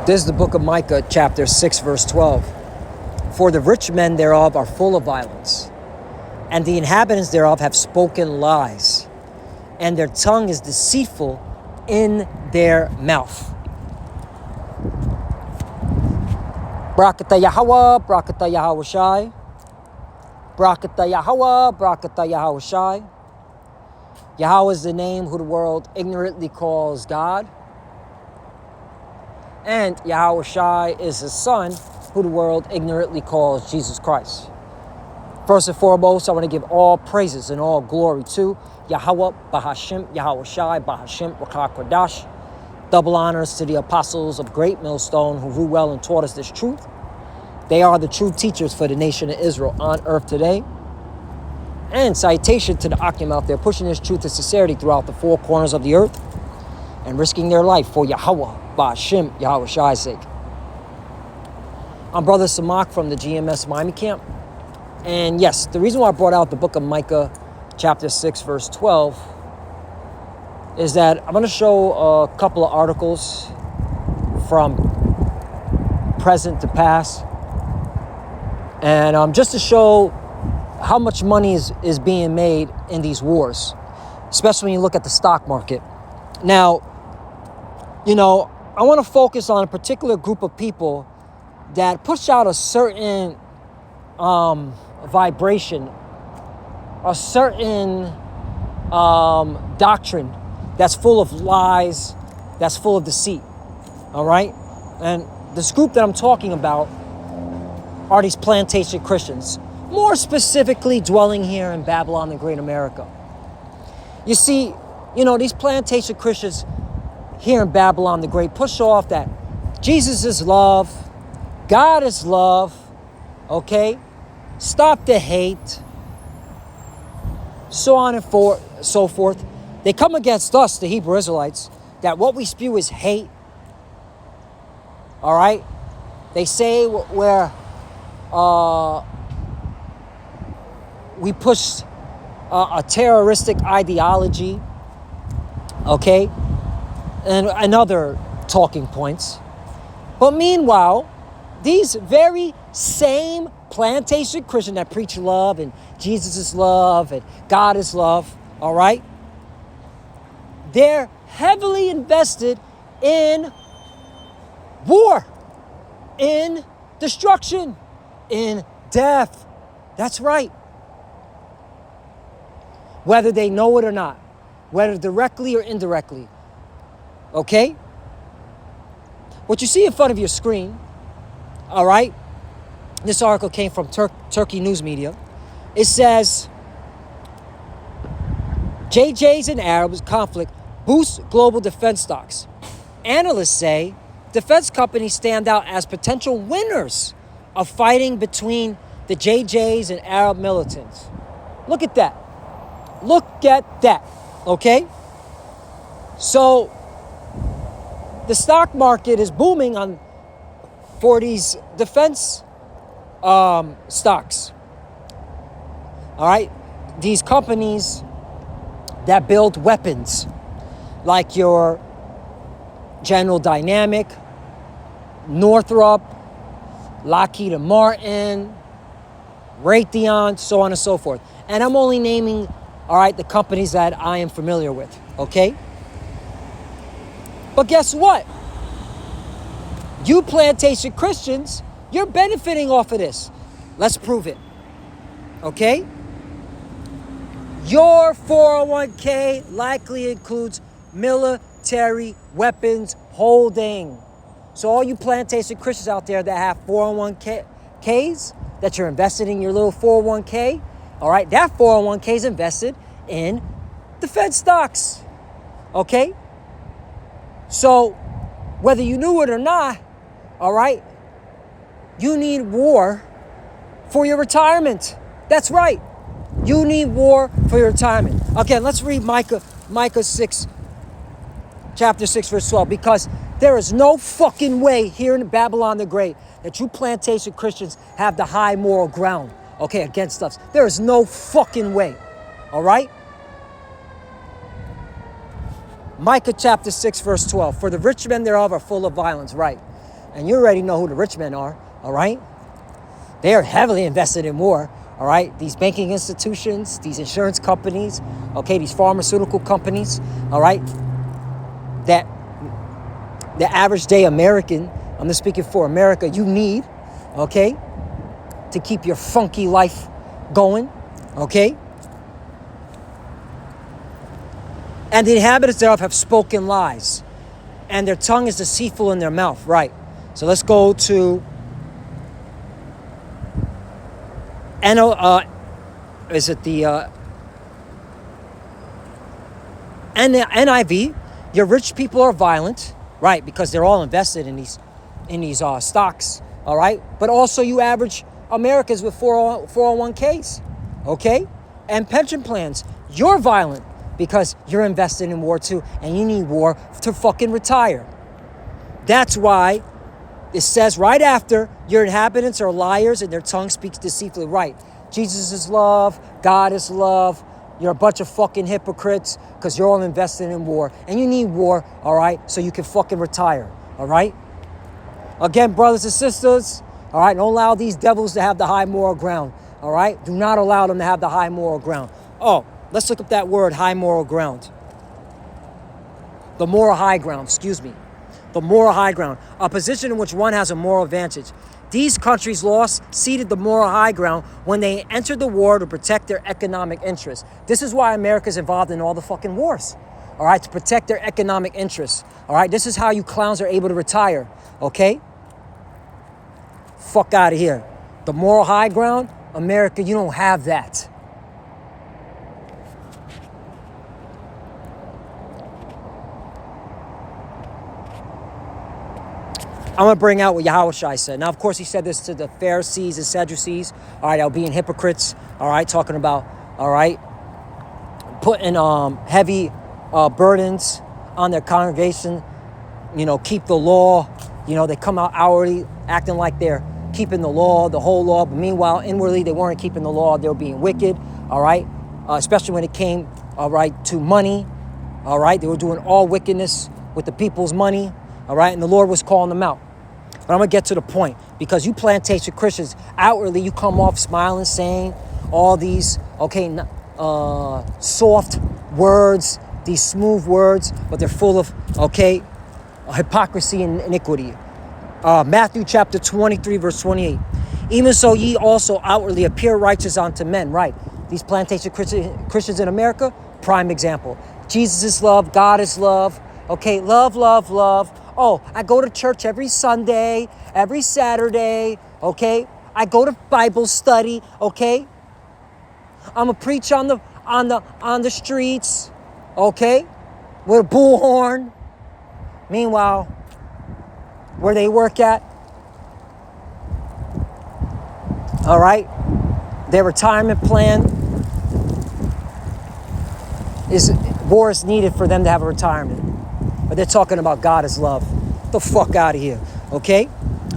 This is the book of Micah, chapter 6, verse 12. For the rich men thereof are full of violence, and the inhabitants thereof have spoken lies, and their tongue is deceitful in their mouth. Brakata Yahweh, Brakata Yahweh Shai. Brakata Yahweh, Brakata Yahweh Shai. Yahweh is the name who the world ignorantly calls God. And Yahweh Shai is his son, who the world ignorantly calls Jesus Christ. First and foremost, I want to give all praises and all glory to Yahweh, Bahashim, Yahweh Shai, Bahashim, Rakah Kodash. Double honors to the apostles of Great Millstone who rule well and taught us this truth. They are the true teachers for the nation of Israel on earth today. And citation to the Akim out there pushing this truth and sincerity throughout the four corners of the earth and risking their life for Yahweh, Bahashim, Yahweh Shai's sake. I'm Brother Samak from the GMS Miami camp. And yes, the reason why I brought out the book of Micah, chapter 6, verse 12, is that I'm going to show a couple of articles from present to past. And just to show how much money is being made in these wars, especially when you look at the stock market. Now, I want to focus on a particular group of people that push out a certain vibration, a certain doctrine that's full of lies, that's full of deceit, all right? And this group that I'm talking about are these plantation Christians, more specifically dwelling here in Babylon the Great America. You see, these plantation Christians here in Babylon the Great push off that Jesus is love, God is love, okay? Stop the hate, so on and so forth. They come against us, the Hebrew Israelites, that what we spew is hate, all right? They say we push a terroristic ideology, okay? And other talking points. But meanwhile, these very same plantation Christians that preach love and Jesus is love and God is love, all right? They're heavily invested in war, in destruction, in death. That's right. Whether they know it or not, whether directly or indirectly. Okay? What you see in front of your screen, all right? This article came from Turkey News Media. It says, JJ's and Arabs conflict boosts global defense stocks. Analysts say defense companies stand out as potential winners of fighting between the JJ's and Arab militants. Look at that. Look at that, okay? So the stock market is booming for these defense stocks. All right? These companies that build weapons, like your General Dynamic, Northrop, Lockheed Martin, Raytheon, so on and so forth. And I'm only naming, all right, the companies that I am familiar with, okay? But guess what? You plantation Christians, you're benefiting off of this. Let's prove it, okay? Your 401k likely includes military weapons holding. So all you plantation Christians out there that have 401ks, that you're invested in your little 401k, all right, that 401k is invested in defense stocks, okay? So whether you knew it or not, all right, you need war for your retirement. That's right. You need war for your retirement. Okay, let's read Micah 6, chapter 6, verse 12, because there is no fucking way here in Babylon the Great that you plantation Christians have the high moral ground, okay, against us. There is no fucking way, all right? Micah chapter 6, verse 12, for the rich men thereof are full of violence, right? And you already know who the rich men are, all right? They are heavily invested in war, all right? These banking institutions, these insurance companies, okay, these pharmaceutical companies, all right? That the average day American, I'm just speaking for America, you need, okay, to keep your funky life going, okay? And the inhabitants thereof have spoken lies, and their tongue is deceitful in their mouth, right? So let's go to NIV? Your rich people are violent, right? Because they're all invested in these stocks, all right? But also you average Americans with 401ks, okay? And pension plans. You're violent because you're invested in war too, and you need war to fucking retire. That's why it says right after, your inhabitants are liars and their tongue speaks deceitfully. Right. Jesus is love. God is love. You're a bunch of fucking hypocrites because you're all invested in war. And you need war, all right, so you can fucking retire, all right? Again, brothers and sisters, all right, don't allow these devils to have the high moral ground, all right? Do not allow them to have the high moral ground. Oh, let's look up that word, high moral ground. The moral high ground, excuse me. The moral high ground, a position in which one has a moral advantage. These countries ceded the moral high ground when they entered the war to protect their economic interests. This is why America's involved in all the fucking wars, all right, to protect their economic interests, all right? This is how you clowns are able to retire, okay? Fuck out of here. The moral high ground, America, you don't have that. I'm going to bring out what Yahushua said. Now, of course, he said this to the Pharisees and Sadducees, all right, being hypocrites, all right, talking about, all right, putting heavy burdens on their congregation, you know, keep the law. You know, they come out outwardly acting like they're keeping the law, the whole law, but meanwhile, inwardly, they weren't keeping the law. They were being wicked, all right, especially when it came, all right, to money, all right. They were doing all wickedness with the people's money, all right, and the Lord was calling them out. But I'm going to get to the point, because you plantation Christians, outwardly you come off smiling, saying all these, okay, soft words, these smooth words, but they're full of, okay, hypocrisy and iniquity. Matthew chapter 23, verse 28. Even so ye also outwardly appear righteous unto men, right? These plantation Christians in America, prime example. Jesus is love, God is love, okay, love, love, love. Oh, I go to church every Sunday, every Saturday, okay? I go to Bible study, okay? I'm a preach on the streets, okay? With a bullhorn. Meanwhile, where they work at, all right, their retirement plan war is needed for them to have a retirement. But they're talking about God is love. Get the fuck out of here, okay?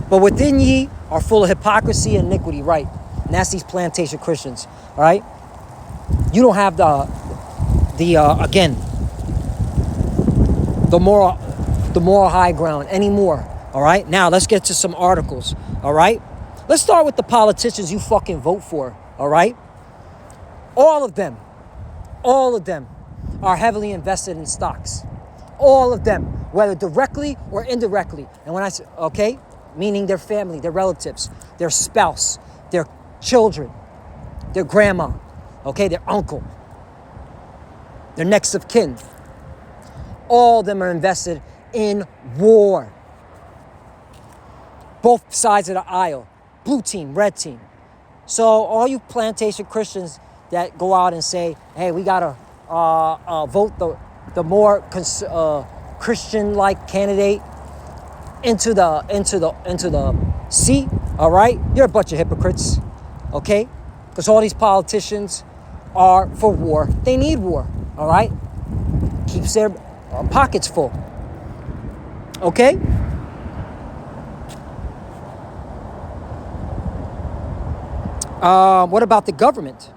But within ye are full of hypocrisy and iniquity, right? And that's these plantation Christians, all right? You don't have the moral high ground anymore, all right? Now, let's get to some articles, all right? Let's start with the politicians you fucking vote for, all right? All of them are heavily invested in stocks. All of them, whether directly or indirectly. And when I say, okay, meaning their family, their relatives, their spouse, their children, their grandma, okay, their uncle, their next of kin. All of them are invested in war. Both sides of the aisle, blue team, red team. So all you plantation Christians that go out and say, hey, we gotta vote the more Christian-like candidate into the seat, all right? You're a bunch of hypocrites, okay? Because all these politicians are for war. They need war, all right? Keeps their pockets full, okay? What about the government?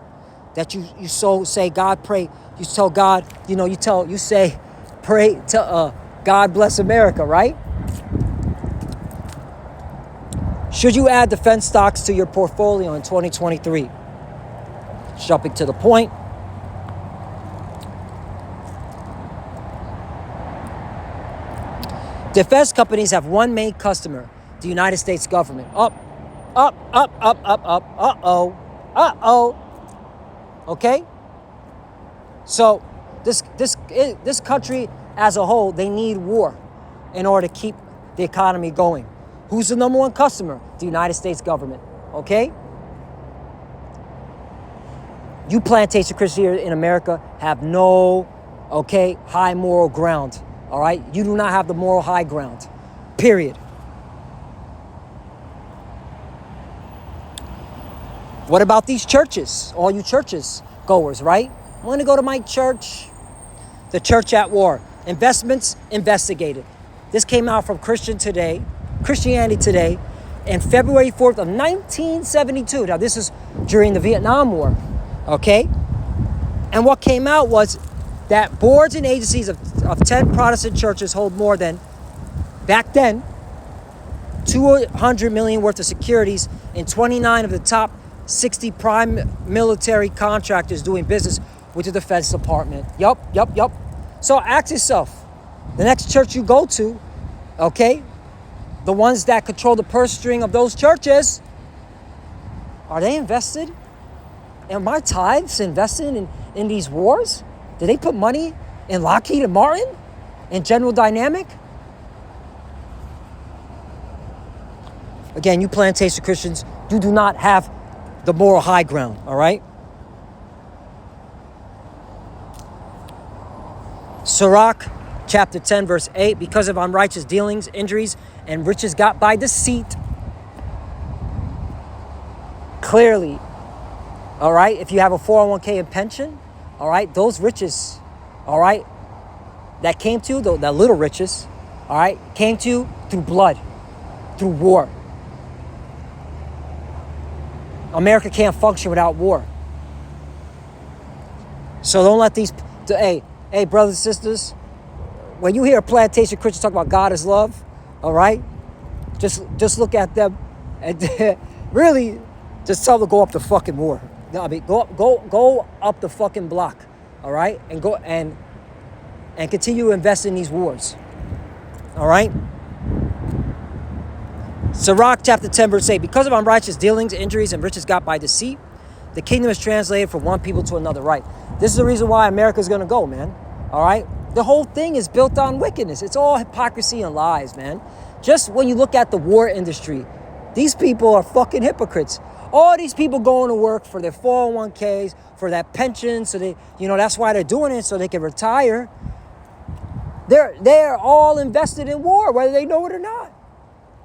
That you so say, God pray, you tell God, you say, pray to God bless America, right? Should you add defense stocks to your portfolio in 2023? Jumping to the point. Defense companies have one main customer, the United States government. Up. Okay? So this country as a whole, they need war in order to keep the economy going. Who's the number one customer? The United States government. Okay? You plantation Christians here in America have no, high moral ground. All right? You do not have the moral high ground. Period. What about these churches? All you churches goers, right? I'm going to go to my church. The church at war. Investments investigated. This came out from Christianity Today, in February 4th of 1972. Now, this is during the Vietnam War, okay? And what came out was that boards and agencies of 10 Protestant churches hold more than, back then, $200 million worth of securities in 29 of the top 60 prime military contractors doing business with the Defense Department. Yup. So ask yourself, the next church you go to, okay, the ones that control the purse string of those churches, are they invested? Are my tithes invested in these wars? Did they put money in Lockheed and Martin? In General Dynamic? Again, you plantation Christians, you do not have the moral high ground, all right? Sirach chapter 10, verse 8, because of unrighteous dealings, injuries, and riches got by deceit. Clearly, all right, if you have a 401k and pension, all right, those riches, all right, that came to you, that little riches, all right, came to you through blood, through war. America can't function without war. So don't let these, hey, brothers and sisters, when you hear a plantation Christian talk about God is love, all right, just look at them and really just tell them to go up the fucking war. No, I mean, go up the fucking block, all right, and go and continue to invest in these wars, all right. Sirach chapter 10, verse 8, because of unrighteous dealings, injuries, and riches got by deceit, the kingdom is translated from one people to another, right? This is the reason why America's going to go, man, all right? The whole thing is built on wickedness. It's all hypocrisy and lies, man. Just when you look at the war industry, these people are fucking hypocrites. All these people going to work for their 401ks, for that pension, so they, that's why they're doing it, so they can retire. They're all invested in war, whether they know it or not.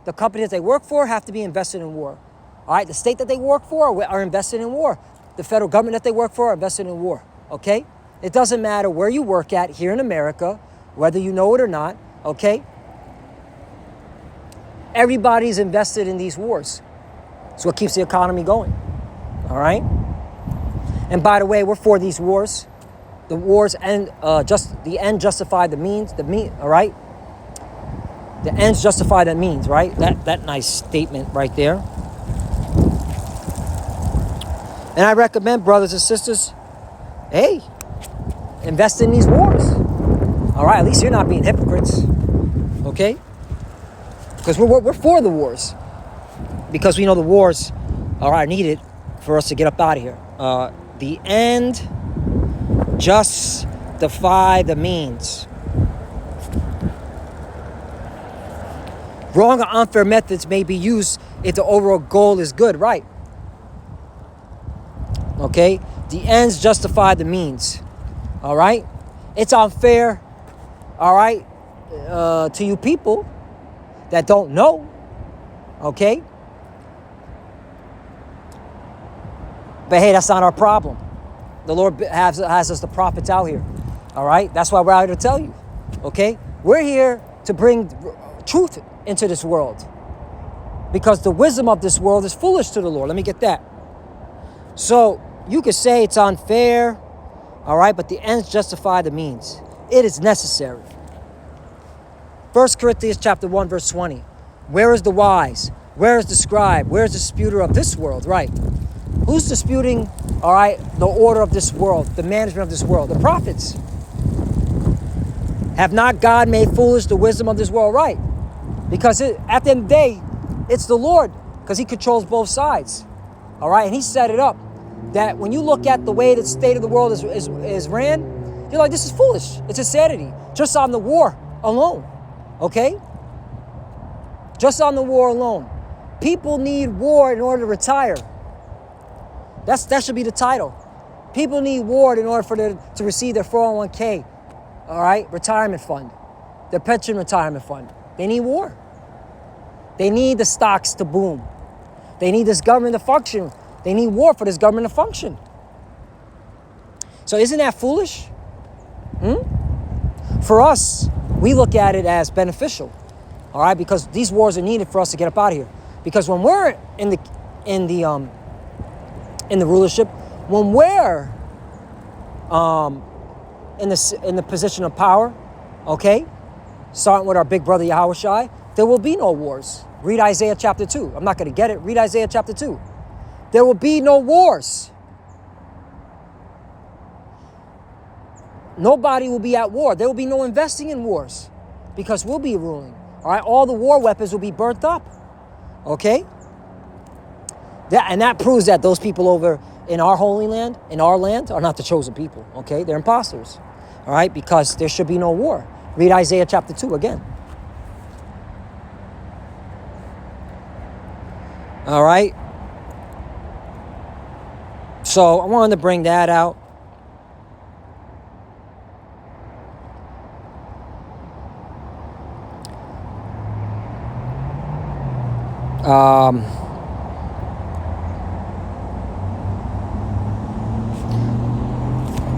The companies they work for have to be invested in war. All right, the state that they work for are invested in war. The federal government that they work for are invested in war, okay? It doesn't matter where you work at here in America, whether you know it or not, okay? Everybody's invested in these wars. It's what keeps the economy going, all right? And by the way, we're for these wars. The wars end, the end justify the means, all right? The ends justify the means, right? That nice statement right there. And I recommend, brothers and sisters, hey, invest in these wars. All right, at least you're not being hypocrites, okay? Because we're for the wars. Because we know the wars are needed for us to get up out of here. The end justify the means. Wrong or unfair methods may be used if the overall goal is good, right? Okay? The ends justify the means. All right? It's unfair, all right, to you people that don't know. Okay? But hey, that's not our problem. The Lord has us the prophets out here. All right? That's why we're out here to tell you. Okay? We're here to bring truth into this world, because the wisdom of this world is foolish to the Lord. Let me get that. So you could say it's unfair, all right, but the ends justify the means. It is necessary. 1 Corinthians chapter 1, verse 20. Where is the wise? Where is the scribe? Where is the disputer of this world? Right. Who's disputing, all right, the order of this world, the management of this world? The prophets. Have not God made foolish the wisdom of this world? Right. Because at the end of the day, it's the Lord, because he controls both sides. All right. And he set it up that when you look at the way the state of the world is ran, you're like, this is foolish. It's insanity. Just on the war alone. Okay? Just on the war alone. People need war in order to retire. That should be the title. People need war in order for them to receive their 401k, all right, retirement fund, their pension retirement fund. They need war. They need the stocks to boom. They need this government to function. They need war for this government to function. So isn't that foolish? For us, we look at it as beneficial, all right, because these wars are needed for us to get up out of here. Because when we're in the rulership, when we're in the position of power, okay, starting with our big brother Yahushai, there will be no wars. Read Isaiah chapter 2. I'm not going to get it. Read Isaiah chapter 2. There will be no wars. Nobody will be at war. There will be no investing in wars because we'll be ruling. All right, all the war weapons will be burnt up. Okay? That proves that those people over in our holy land, in our land, are not the chosen people. Okay? They're imposters. All right? Because there should be no war. Read Isaiah chapter 2 again. All right? So I wanted to bring that out.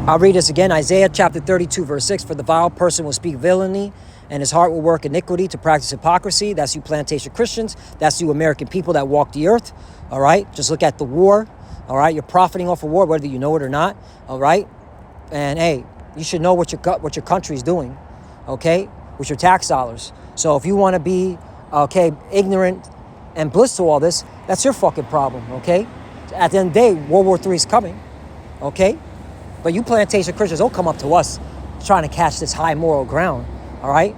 I'll read this again. Isaiah chapter 32, verse 6. For the vile person will speak villainy, and his heart will work iniquity to practice hypocrisy. That's you plantation Christians. That's you American people that walk the earth. All right? Just look at the war. All right? You're profiting off of war, whether you know it or not. All right? And hey, you should know what your country's doing. Okay? With your tax dollars. So if you want to be, okay, ignorant and bliss to all this, that's your fucking problem. Okay? At the end of the day, World War III is coming. Okay? But you plantation Christians don't come up to us trying to catch this high moral ground, all right?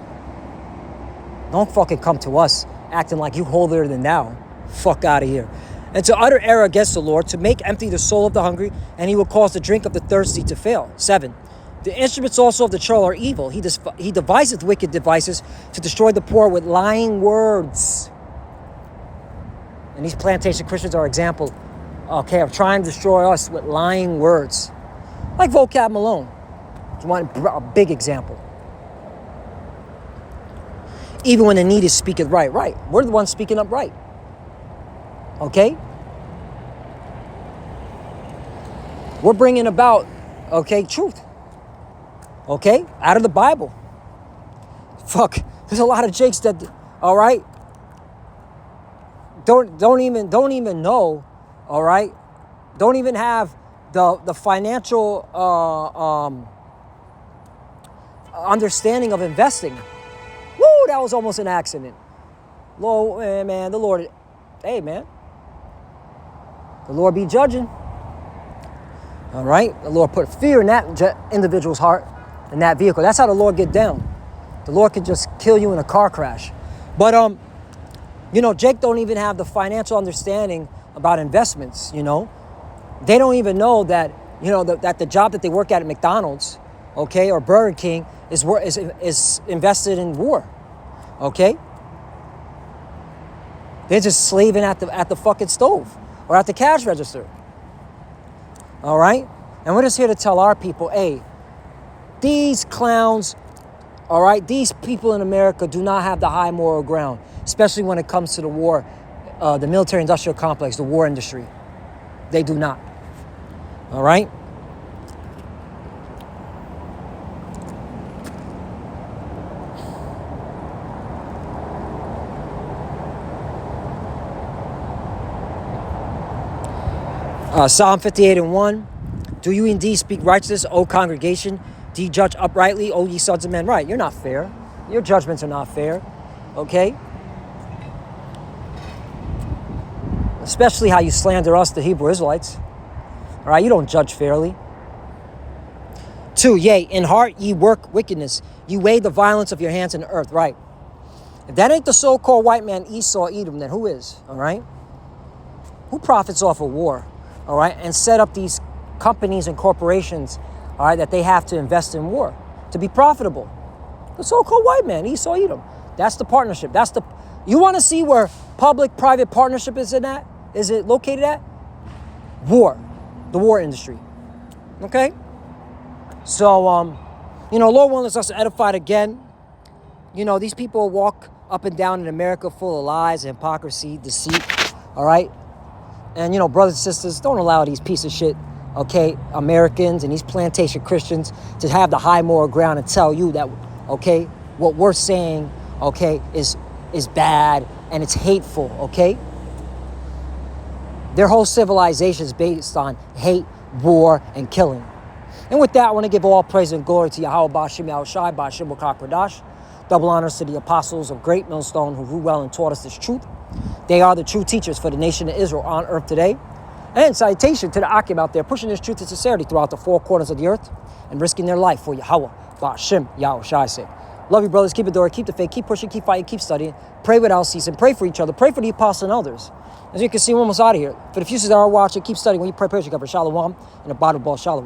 Don't fucking come to us acting like you holier than thou. Fuck out of here. And to utter error against the Lord, to make empty the soul of the hungry, and he will cause the drink of the thirsty to fail. 7. The instruments also of the troll are evil. He deviseth wicked devices to destroy the poor with lying words. And these plantation Christians are an example, okay, of trying to destroy us with lying words. Like Vocab Malone. You want a big example. Even when the need is speaketh right. Right. We're the ones speaking up right. Okay? We're bringing about, okay, truth. Okay? Out of the Bible. Fuck. There's a lot of jakes that, all right, don't even know, all right? Don't even have the financial understanding of investing. Woo, that was almost an accident. Lord, man, the Lord, hey, man. The Lord be judging. All right? The Lord put fear in that individual's heart, in that vehicle. That's how the Lord get down. The Lord can just kill you in a car crash. But, you know, Jake don't even have the financial understanding about investments, you know. They don't even know that, you know, that the job that they work at McDonald's, okay, or Burger King is invested in war, okay? They're just slaving at the fucking stove or at the cash register, all right? And we're just here to tell our people, hey, these clowns, all right, these people in America do not have the high moral ground, especially when it comes to the war, the military-industrial complex, the war industry. They do not. All right? Psalm 58:1. Do you indeed speak righteousness, O congregation? Do you judge uprightly, O ye sons of men? Right, you're not fair. Your judgments are not fair. Okay? especially how you slander us, the Hebrew Israelites. All right, you don't judge fairly. 2, yea, in heart ye work wickedness. You weigh the violence of your hands in the earth. Right. If that ain't the so-called white man Esau, Edom, then who is? All right. Who profits off of war? All right, and set up these companies and corporations, all right, that they have to invest in war to be profitable. The so-called white man, Esau, Edom. That's the partnership. You want to see where public-private partnership is in that? Is it located at? War, the war industry. Okay? So, Lord willing, us edified again. These people walk up and down in America full of lies, hypocrisy, deceit, all right? And, brothers and sisters, don't allow these piece of shit, okay, Americans and these plantation Christians to have the high moral ground and tell you that, okay, what we're saying, okay, is bad and it's hateful, okay? Their whole civilization is based on hate, war, and killing. And with that, I want to give all praise and glory to Yahweh Ba'Shem Yahushai, Ba'Shem B'Kakradash. Double honors to the apostles of Great Millstone who grew well and taught us this truth. They are the true teachers for the nation of Israel on earth today. And citation to the Akim out there pushing this truth and sincerity throughout the 4 corners of the earth and risking their life for Yahweh Ba'Shem Yahushai sake. Love you, brothers. Keep it door. Keep the faith. Keep pushing. Keep fighting. Keep studying. Pray without ceasing. Pray for each other. Pray for the apostles and elders. As you can see, we're almost out of here. For the futures that are watching, keep studying. When you pray, praise your cover. Shalom. And the bottom ball, shalom.